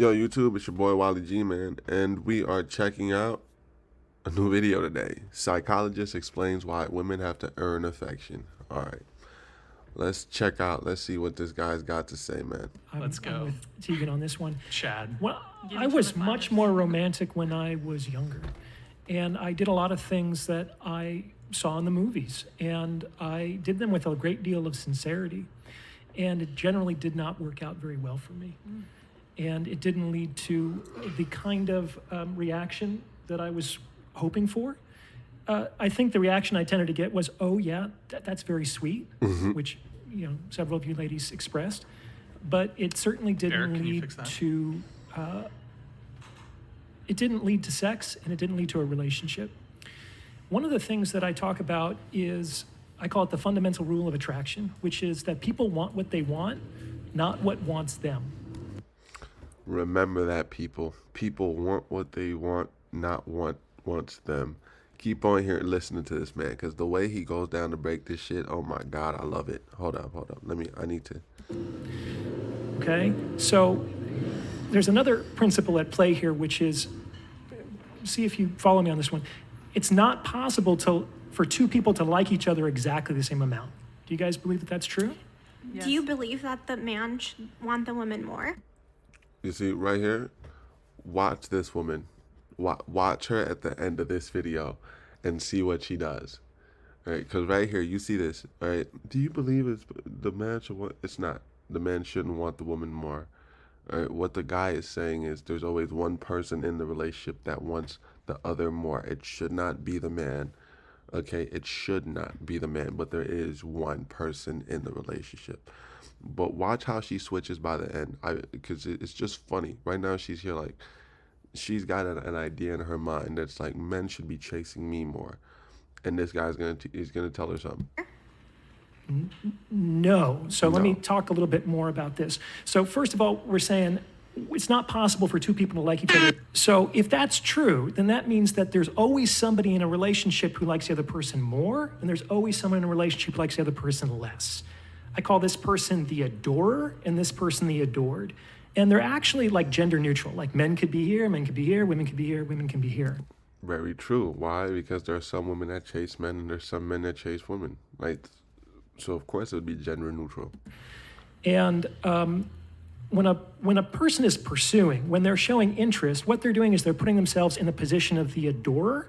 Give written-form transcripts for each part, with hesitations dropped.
Yo, YouTube, it's your boy Wally G, man, and we are checking out a new video today. Psychologist explains why women have to earn affection. All right, let's see what this guy's got to say, man. Let's go. I'm with Tegan on this one. Chad. Well, Give I each was other much flowers. more romantic when I was younger. And I did a lot of things that I saw in the movies. And I did them with a great deal of sincerity. And it generally did not work out very well for me. And it didn't lead to the kind of reaction that I was hoping for. I think the reaction I tended to get was, "Oh yeah, that's very sweet," which several of you ladies expressed, but it certainly didn't Eric, can you lead fix that? to. It didn't lead to sex, and it didn't lead to a relationship. One of the things that I talk about is I call it the fundamental rule of attraction, which is that people want what they want, not what wants them. Remember that, people. People want what they want, not what wants them. Keep on here listening to this man, because the way he goes down to break this shit, oh my God, I love it. Hold up. I need to. Okay, so there's another principle at play here, which is, see if you follow me on this one. It's not possible for two people to like each other exactly the same amount. Do you guys believe that that's true? Yes. Do you believe that the man should want the woman more? You see, right here, watch this woman. Watch her at the end of this video and see what she does. All right, because right here, you see this. All right, do you believe the man should want? It's not. The man shouldn't want the woman more. All right, what the guy is saying is there's always one person in the relationship that wants the other more. It should not be the man. Okay, it should not be the man, but there is one person in the relationship. But watch how she switches by the end, because it's just funny. Right now, she's here like, she's got an idea in her mind that's like, men should be chasing me more, and this guy's he's gonna tell her something. No. So let me No. talk a little bit more about this. So first of all, we're saying it's not possible for two people to like each other. So if that's true, then that means that there's always somebody in a relationship who likes the other person more, and there's always someone in a relationship who likes the other person less. I call this person the adorer and this person the adored. And they're actually like gender neutral. Like men could be here, men could be here, women could be here, women can be here. Very true. Why? Because there are some women that chase men, and there's some men that chase women. Like, so of course it would be gender neutral. And when a person is pursuing, when they're showing interest, what they're doing is they're putting themselves in the position of the adorer.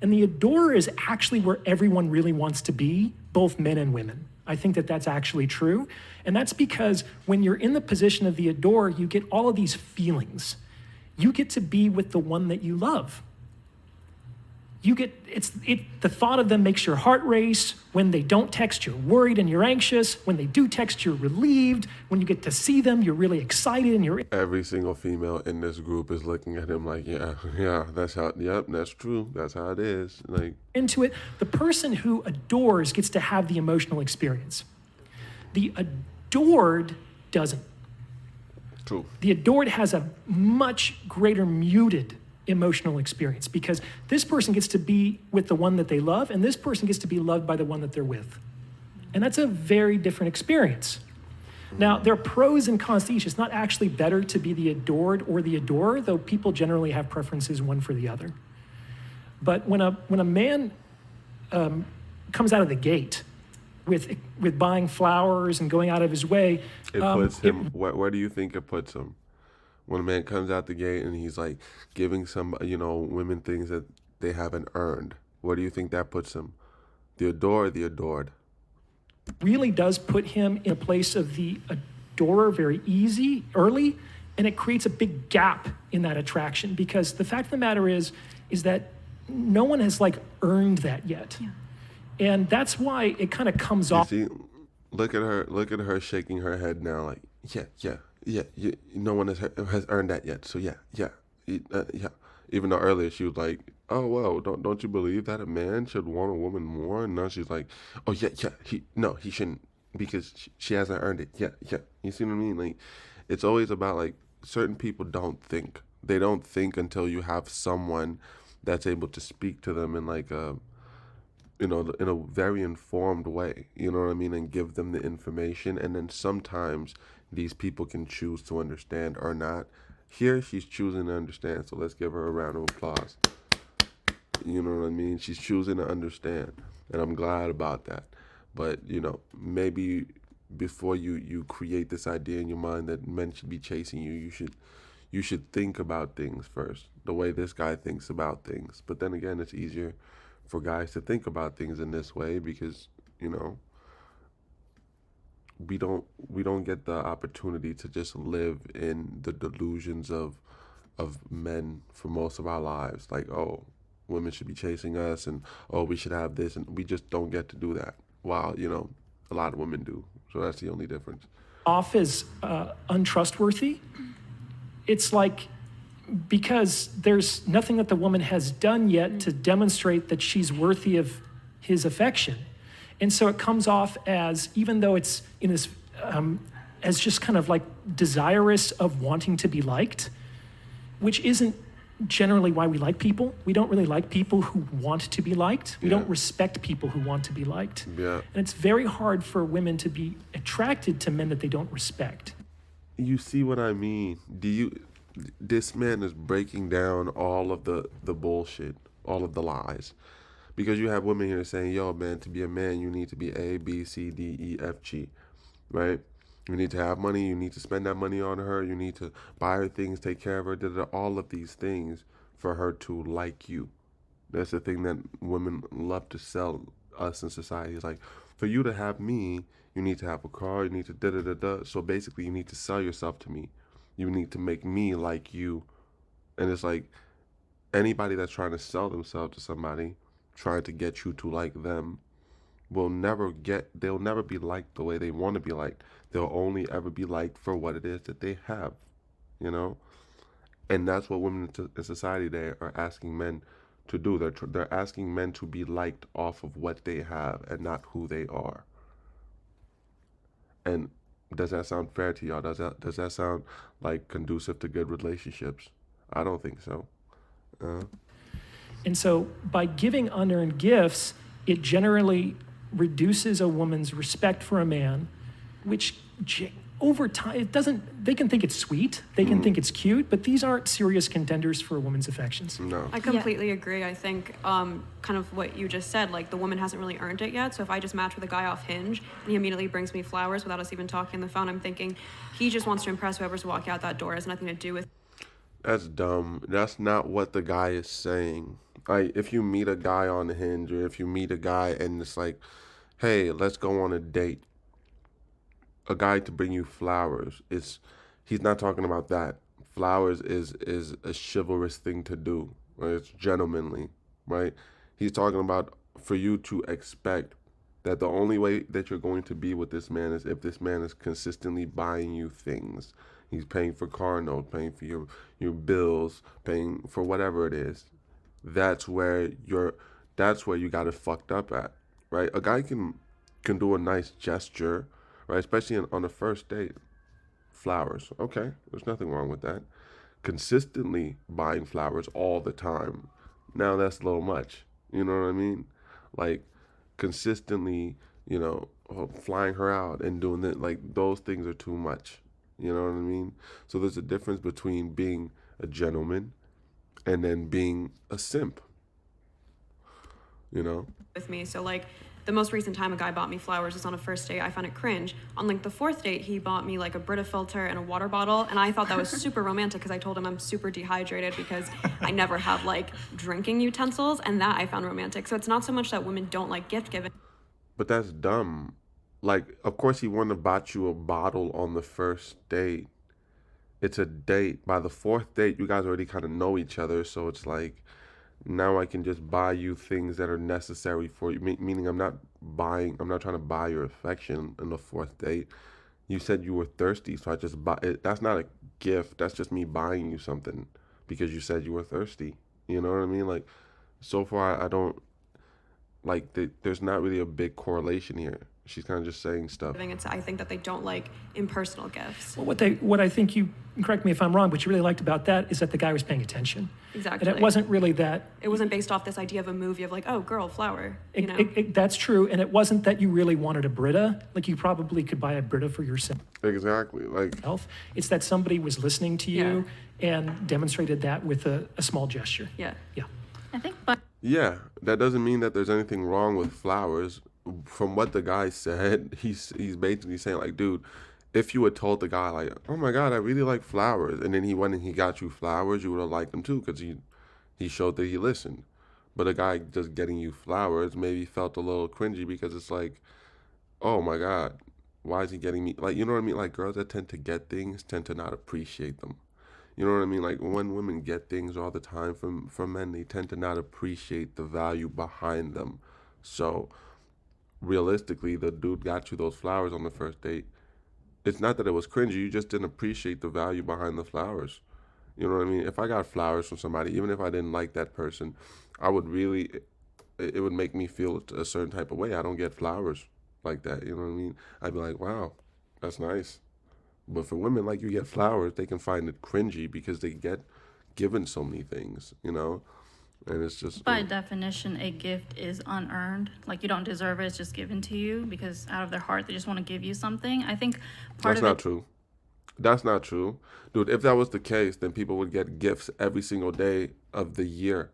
And the adorer is actually where everyone really wants to be, both men and women. I think that that's actually true. And that's because when you're in the position of the adorer, you get all of these feelings. You get to be with the one that you love. The thought of them makes your heart race. When they don't text, you're worried and you're anxious. When they do text, you're relieved. When you get to see them, you're really excited and you're Every single female in this group is looking at him like, yeah, that's true. That's how it is. Like, into it. The person who adores gets to have the emotional experience. The adored doesn't. true. The adored has a much greater muted emotional experience because this person gets to be with the one that they love and this person gets to be loved by the one that they're with. And that's a very different experience. Now, there are pros and cons to each. It's not actually better to be the adored or the adorer, though people generally have preferences one for the other. But when a man comes out of the gate with buying flowers and going out of his way, It puts him, where do you think it puts him? When a man comes out the gate and he's like giving some, women things that they haven't earned, where do you think that puts him? The adorer, the adored? really does put him in a place of the adorer very early, and it creates a big gap in that attraction because the fact of the matter is that no one has earned that yet. Yeah. And that's why it kind of comes You off. see, look at her shaking her head now, like, yeah. No one has earned that yet. So yeah. Even though earlier she was like, oh well, don't you believe that a man should want a woman more? And now she's like, oh yeah, he shouldn't because she hasn't earned it. Yeah. You see what I mean? Like, it's always about certain people don't think. They don't think until you have someone that's able to speak to them in in a very informed way, you know what I mean, and give them the information. And then sometimes these people can choose to understand or not, Here, she's choosing to understand. So let's give her a round of applause. You know what I mean? She's choosing to understand, and I'm glad about that. But maybe before you create this idea in your mind that men should be chasing you, you should think about things first, the way this guy thinks about things. But then again, it's easier for guys to think about things in this way because we don't get the opportunity to just live in the delusions of men for most of our lives. Like, oh, women should be chasing us, and oh, we should have this, and we just don't get to do that. While a lot of women do. So that's the only difference. Off as untrustworthy, it's like because there's nothing that the woman has done yet to demonstrate that she's worthy of his affection. And so it comes off as, even though it's in this, as just kind of like desirous of wanting to be liked, which isn't generally why we like people. We don't really like people who want to be liked. We don't respect people who want to be liked. Yeah. And it's very hard for women to be attracted to men that they don't respect. You see what I mean? This man is breaking down all of the bullshit, all of the lies. Because you have women here saying, yo, man, to be a man, you need to be A, B, C, D, E, F, G, right? You need to have money. You need to spend that money on her. You need to buy her things, take care of her, all of these things for her to like you. That's the thing that women love to sell us in society. It's like, for you to have me, you need to have a car. You need to da-da-da-da. So basically, you need to sell yourself to me. You need to make me like you. And it's like, anybody that's trying to sell themselves to somebody, trying to get you to like them, they'll never be liked the way they want to be liked. They'll only ever be liked for what it is that they have, and that's what women in society today are asking men to do. They're asking men to be liked off of what they have and not who they are. And does that sound fair to y'all? Does that sound like conducive to good relationships? I don't think so. And so by giving unearned gifts, it generally reduces a woman's respect for a man, which over time, they can think it's sweet, they can think it's cute, but these aren't serious contenders for a woman's affections. No. I completely agree. I think kind of what you just said, like the woman hasn't really earned it yet. So if I just match with a guy off Hinge and he immediately brings me flowers without us even talking on the phone, I'm thinking he just wants to impress whoever's walking out that door. It has nothing to do with. That's dumb. That's not what the guy is saying. Like, if you meet a guy on Hinge, or if you meet a guy and it's like, hey, let's go on a date, a guy to bring you flowers, he's not talking about that. Flowers is a chivalrous thing to do, right? It's gentlemanly, right? He's talking about for you to expect that the only way that you're going to be with this man is if this man is consistently buying you things. He's paying for car notes, paying for your bills, paying for whatever it is. That's where you got it fucked up at, right? A guy can do a nice gesture, right? Especially on a first date. Flowers, okay, there's nothing wrong with that. Consistently buying flowers all the time, now that's a little much. You know what I mean? Like, consistently, flying her out and doing that, like, those things are too much. You know what I mean? So there's a difference between being a gentleman and then being a simp. With me. So like the most recent time a guy bought me flowers was on a first date. I found it cringe. On like the fourth date, he bought me like a Brita filter and a water bottle, and I thought that was super romantic because I told him I'm super dehydrated because I never have like drinking utensils, and that I found romantic. So it's not so much that women don't like gift giving. But that's dumb. Like, of course he wouldn't have bought you a bottle on the first date. It's a date. By the fourth date, you guys already kind of know each other, so it's like, now I can just buy you things that are necessary for you. Meaning I'm not trying to buy your affection in the fourth date. You said you were thirsty, so I just buy it. That's not a gift. That's just me buying you something because you said you were thirsty. You know what I mean? Like, so far I don't, like, there's not really a big correlation here. She's kind of just saying stuff. I think that they don't like impersonal gifts. Well, what I think, you correct me if I'm wrong, what you really liked about that is that the guy was paying attention. Exactly. And it wasn't really that. It wasn't based off this idea of a movie of like, oh, girl, flower. That's true. And it wasn't that you really wanted a Brita. Like, you probably could buy a Brita for yourself. Exactly. Like, It's that somebody was listening to you and demonstrated that with a small gesture. Yeah. Yeah. I think, but Yeah, that doesn't mean that there's anything wrong with flowers. From what the guy said, he's basically saying like, dude, if you had told the guy like, oh my God, I really like flowers, and then he went and he got you flowers, you would have liked them too, because he showed that he listened. But a guy just getting you flowers maybe felt a little cringy because it's like, oh my God, why is he getting me? Like, you know what I mean? Like, girls that tend to get things tend to not appreciate them. You know what I mean? Like, when women get things all the time from men, they tend to not appreciate the value behind them. So, realistically, the dude got you those flowers on the first date. It's not that it was cringy, you just didn't appreciate the value behind the flowers. You know what I mean? If I got flowers from somebody, even if I didn't like that person, I would really, it would make me feel a certain type of way. I don't get flowers like that. You know what I mean? I'd be like, wow, that's nice. But for women, like, you get flowers, they can find it cringy because they get given so many things, you know? And it's just. by definition, a gift is unearned. Like, you don't deserve it, it's just given to you because out of their heart, they just want to give you something. I think part That's of not it. true. That's not true. Dude, if that was the case, then people would get gifts every single day of the year.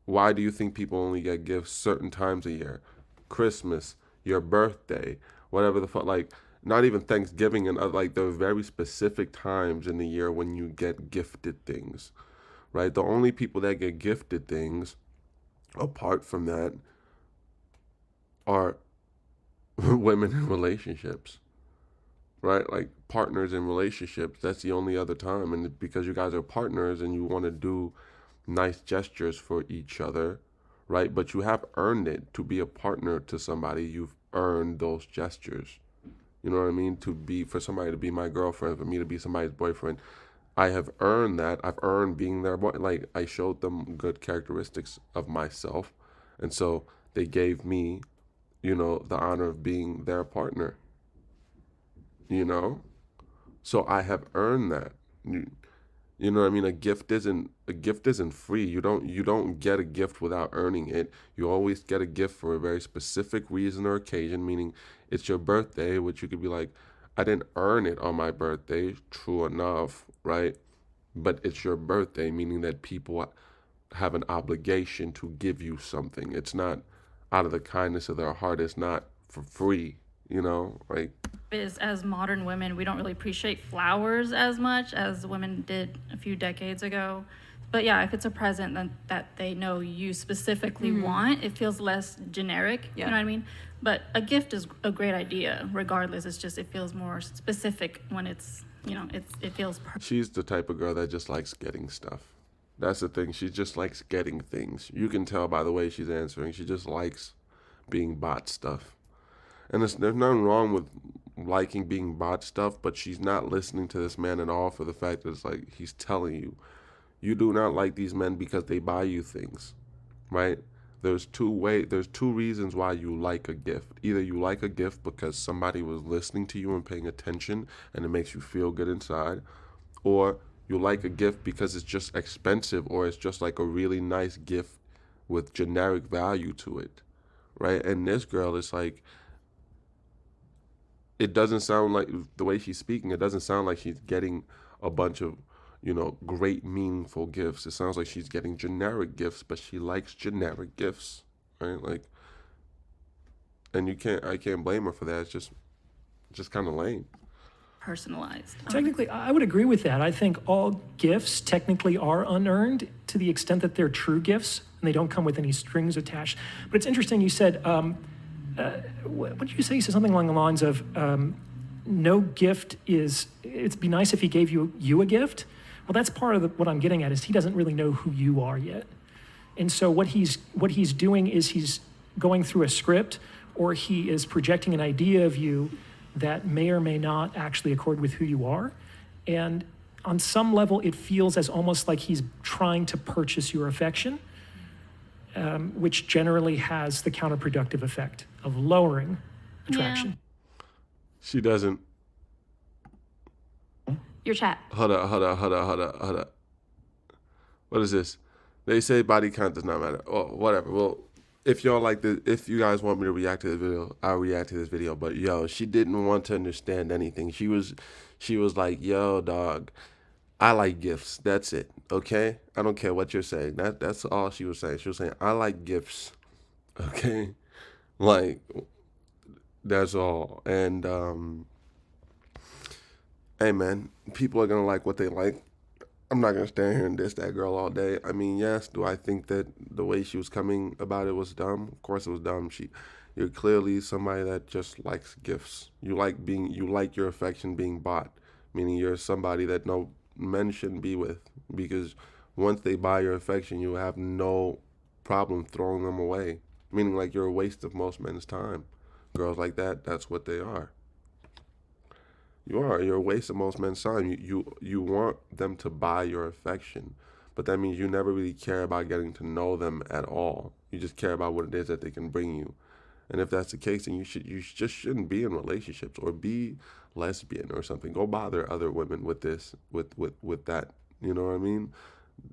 Why do you think people only get gifts certain times a year? Christmas, your birthday, whatever the fuck, like, not even Thanksgiving, and like, there are very specific times in the year when you get gifted things, right? The only people that get gifted things, apart from that, are women in relationships, right? Like, partners in relationships, that's the only other time. And because you guys are partners and you want to do nice gestures for each other, right? But you have earned it to be a partner to somebody. You've earned those gestures. You know what I mean? For somebody to be my girlfriend, for me to be somebody's boyfriend, I have earned that. I've earned being their boy. Like, I showed them good characteristics of myself. And so they gave me, the honor of being their partner, you know? So I have earned that. You know what I mean? A gift isn't free. You don't get a gift without earning it. You always get a gift for a very specific reason or occasion, meaning it's your birthday, which you could be like, I didn't earn it on my birthday. True enough, right? But it's your birthday, meaning that people have an obligation to give you something. It's not out of the kindness of their heart. It's not for free, like. Is as modern women, we don't really appreciate flowers as much as women did a few decades ago. But yeah, if it's a present that they know you specifically want, it feels less generic. Yeah. You know what I mean? But a gift is a great idea, regardless. It's just, it feels more specific when it's, it feels perfect. She's the type of girl that just likes getting stuff. That's the thing. She just likes getting things. You can tell by the way she's answering. She just likes being bought stuff. And there's nothing wrong with liking being bought stuff, but she's not listening to this man at all for the fact that it's like he's telling you, you do not like these men because they buy you things, right? There's two reasons why you like a gift. Either you like a gift because somebody was listening to you and paying attention and it makes you feel good inside, or you like a gift because it's just expensive, or it's just like a really nice gift with generic value to it, right? And this girl is like, it doesn't sound like, the way she's speaking, it doesn't sound like she's getting a bunch of, great meaningful gifts. It sounds like she's getting generic gifts, but she likes generic gifts, right? Like, and I can't blame her for that. It's just kind of lame. Personalized. Technically, I would agree with that. I think all gifts technically are unearned to the extent that they're true gifts and they don't come with any strings attached. But it's interesting, you said, what did you say? You said something along the lines of, no gift it'd be nice if he gave you a gift. Well, that's part of what I'm getting at, is he doesn't really know who you are yet. And so what he's doing is he's going through a script, or he is projecting an idea of you that may or may not actually accord with who you are. And on some level, it feels as almost like he's trying to purchase your affection, which generally has the counterproductive effect of lowering attraction. She doesn't. Your chat. Hold up. What is this? They say body count does not matter. Oh, whatever. Well, if y'all like this, if you guys want me to react to this video, I'll react to this video. But yo, she didn't want to understand anything. She was like, yo, dog, I like gifts. That's it. Okay? I don't care what you're saying. That's all she was saying. She was saying, I like gifts. Okay? Like, that's all. And hey man, people are gonna like what they like. I'm not gonna stand here and diss that girl all day. I mean, yes, do I think that the way she was coming about it was dumb? Of course it was dumb. You're clearly somebody that just likes gifts. You like your affection being bought, meaning you're somebody that no men shouldn't be with, because once they buy your affection, you have no problem throwing them away, meaning like you're a waste of most men's time. Girls like that, that's what they are. You're a waste of most men's time. You want them to buy your affection, but that means you never really care about getting to know them at all. You just care about what it is that they can bring you. And if that's the case, then you just shouldn't be in relationships, or be lesbian or something. Go bother other women with this, with that. You know what I mean?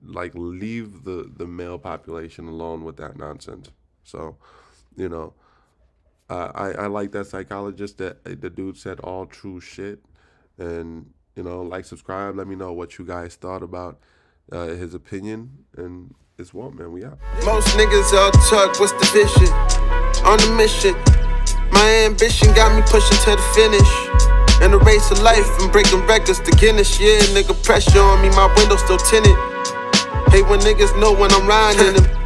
Like, leave the male population alone with that nonsense. So, you know, I like that psychologist, that the dude said all true shit. And, you know, like, subscribe, let me know what you guys thought about his opinion. And it's what, man, we out. Most niggas all talk, what's the vision? On the mission, my ambition got me pushing to the finish. In the race of life, I'm breaking records to Guinness. Yeah, nigga, pressure on me, my window still tinted. Hate when niggas know when I'm riding them.